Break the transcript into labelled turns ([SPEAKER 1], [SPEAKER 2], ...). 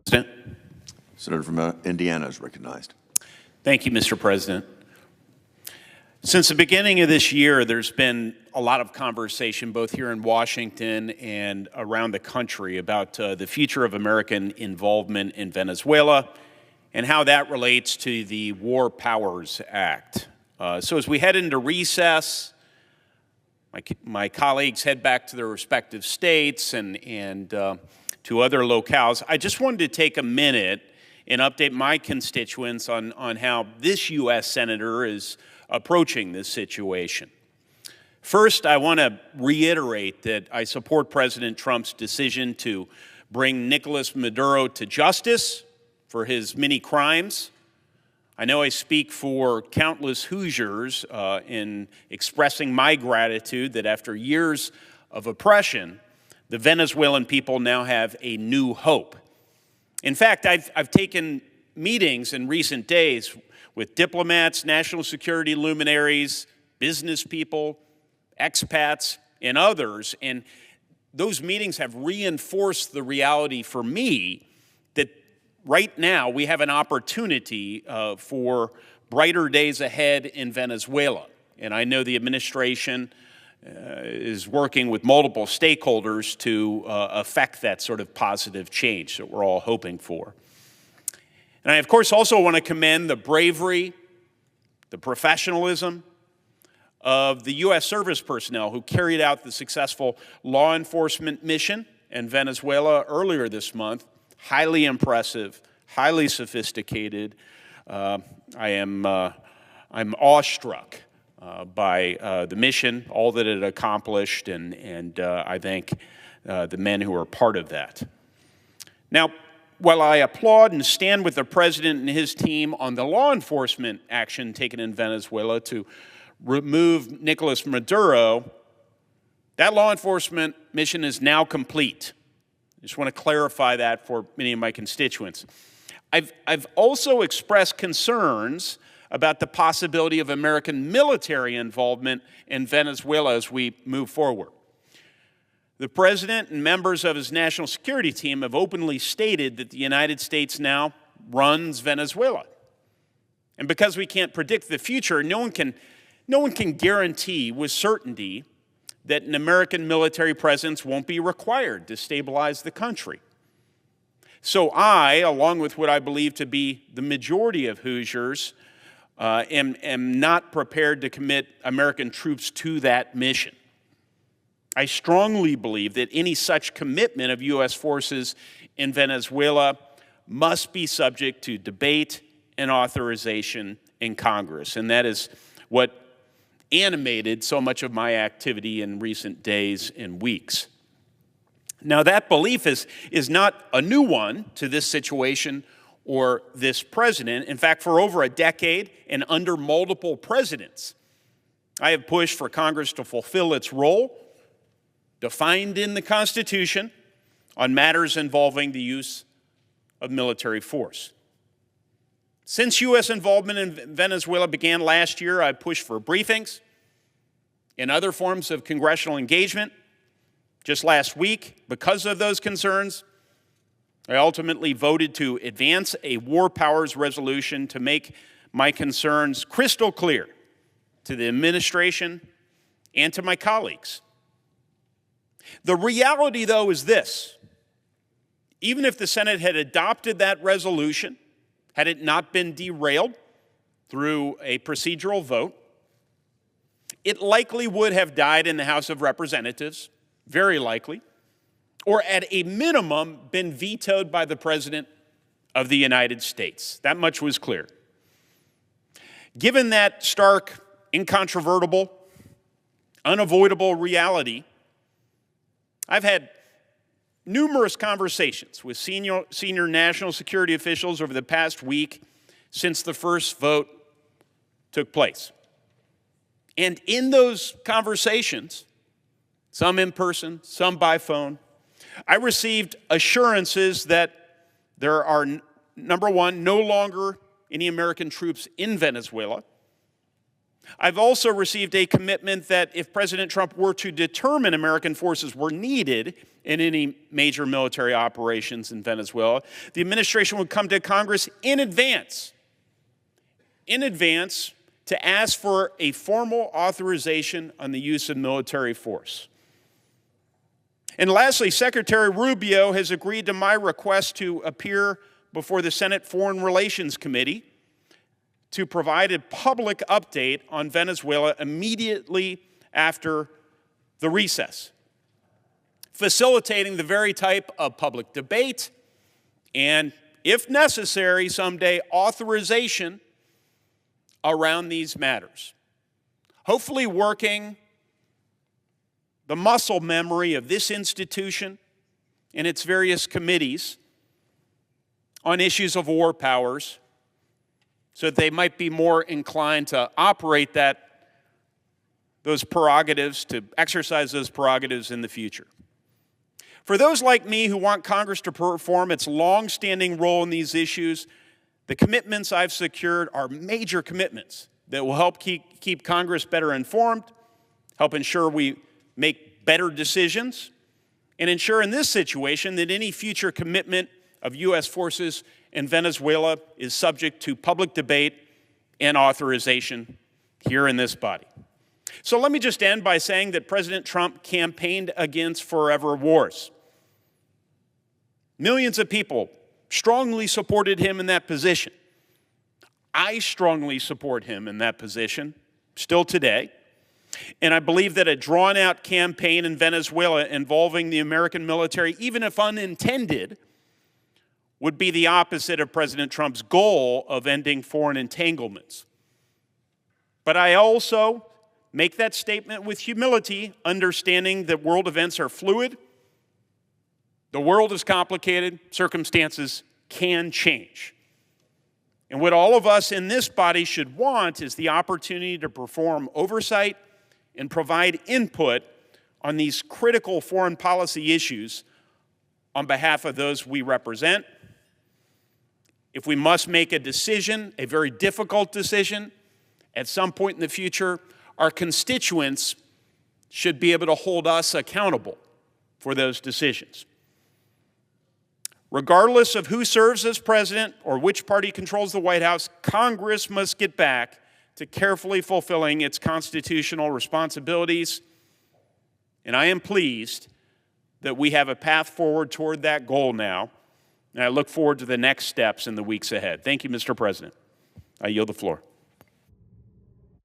[SPEAKER 1] Senator from Indiana is recognized.
[SPEAKER 2] Thank you, Mr. President. Since the beginning of this year, there's been a lot of conversation both here in Washington and around the country about the future of American involvement in Venezuela and how that relates to the War Powers Act. So as we head into recess, my colleagues head back to their respective states and to other locales. I just wanted to take a minute and update my constituents on how this U.S. Senator is approaching this situation. First, I want to reiterate that I support President Trump's decision to bring Nicolas Maduro to justice for his many crimes. I know I speak for countless Hoosiers in expressing my gratitude that after years of oppression, the Venezuelan people now have a new hope. In fact, I've taken meetings in recent days with diplomats, national security luminaries, business people, expats, and others, and those meetings have reinforced the reality for me that right now we have an opportunity for brighter days ahead in Venezuela. And I know the administration is working with multiple stakeholders to affect that sort of positive change that we're all hoping for. And I, of course, also want to commend the bravery, the professionalism of the U.S. service personnel who carried out the successful law enforcement mission in Venezuela earlier this month. Highly impressive, highly sophisticated. I'm awestruck by the mission, all that it accomplished, and I thank the men who are part of that. Now, while I applaud and stand with the president and his team on the law enforcement action taken in Venezuela to remove Nicolas Maduro, that law enforcement mission is now complete. I just want to clarify that for many of my constituents. I've also expressed concerns about the possibility of American military involvement in Venezuela as we move forward. The president and members of his national security team have openly stated that the United States now runs Venezuela. And because we can't predict the future, no one can guarantee with certainty that an American military presence won't be required to stabilize the country. So I, along with what I believe to be the majority of Hoosiers, am not prepared to commit American troops to that mission. I strongly believe that any such commitment of U.S. forces in Venezuela must be subject to debate and authorization in Congress. And that is what animated so much of my activity in recent days and weeks. Now, that belief is not a new one to this situation or this president. In fact, for over a decade and under multiple presidents, I have pushed for Congress to fulfill its role defined in the Constitution on matters involving the use of military force. Since U.S. involvement in Venezuela began last year, I pushed for briefings and other forms of congressional engagement. Just last week, because of those concerns, I ultimately voted to advance a war powers resolution to make my concerns crystal clear to the administration and to my colleagues. The reality, though, is this. Even if the Senate had adopted that resolution, had it not been derailed through a procedural vote, it likely would have died in the House of Representatives, very likely, or at a minimum been vetoed by the President of the United States. That much was clear. Given that stark, incontrovertible, unavoidable reality, I've had numerous conversations with senior national security officials over the past week since the first vote took place. And in those conversations, some in person, some by phone, I received assurances that there are, number one, no longer any American troops in Venezuela, I've also received a commitment that if President Trump were to determine American forces were needed in any major military operations in Venezuela, the administration would come to Congress in advance to ask for a formal authorization on the use of military force. And lastly, Secretary Rubio has agreed to my request to appear before the Senate Foreign Relations Committee to provide a public update on Venezuela immediately after the recess, facilitating the very type of public debate and, if necessary, someday authorization around these matters. Hopefully working the muscle memory of this institution and its various committees on issues of war powers so that they might be more inclined to operate those prerogatives, to exercise those prerogatives in the future. For those like me who want Congress to perform its long-standing role in these issues, the commitments I've secured are major commitments that will help keep Congress better informed, help ensure we make better decisions, and ensure in this situation that any future commitment of U.S. forces in Venezuela is subject to public debate and authorization here in this body. So let me just end by saying that President Trump campaigned against forever wars. Millions of people strongly supported him in that position. I strongly support him in that position, still today. And I believe that a drawn-out campaign in Venezuela involving the American military, even if unintended, would be the opposite of President Trump's goal of ending foreign entanglements. But I also make that statement with humility, understanding that world events are fluid, the world is complicated, circumstances can change. And what all of us in this body should want is the opportunity to perform oversight and provide input on these critical foreign policy issues on behalf of those we represent. If we must make a decision, a very difficult decision, at some point in the future, our constituents should be able to hold us accountable for those decisions. Regardless of who serves as president or which party controls the White House, Congress must get back to carefully fulfilling its constitutional responsibilities. And I am pleased that we have a path forward toward that goal now. And I look forward to the next steps in the weeks ahead. Thank you, Mr. President. I yield the floor.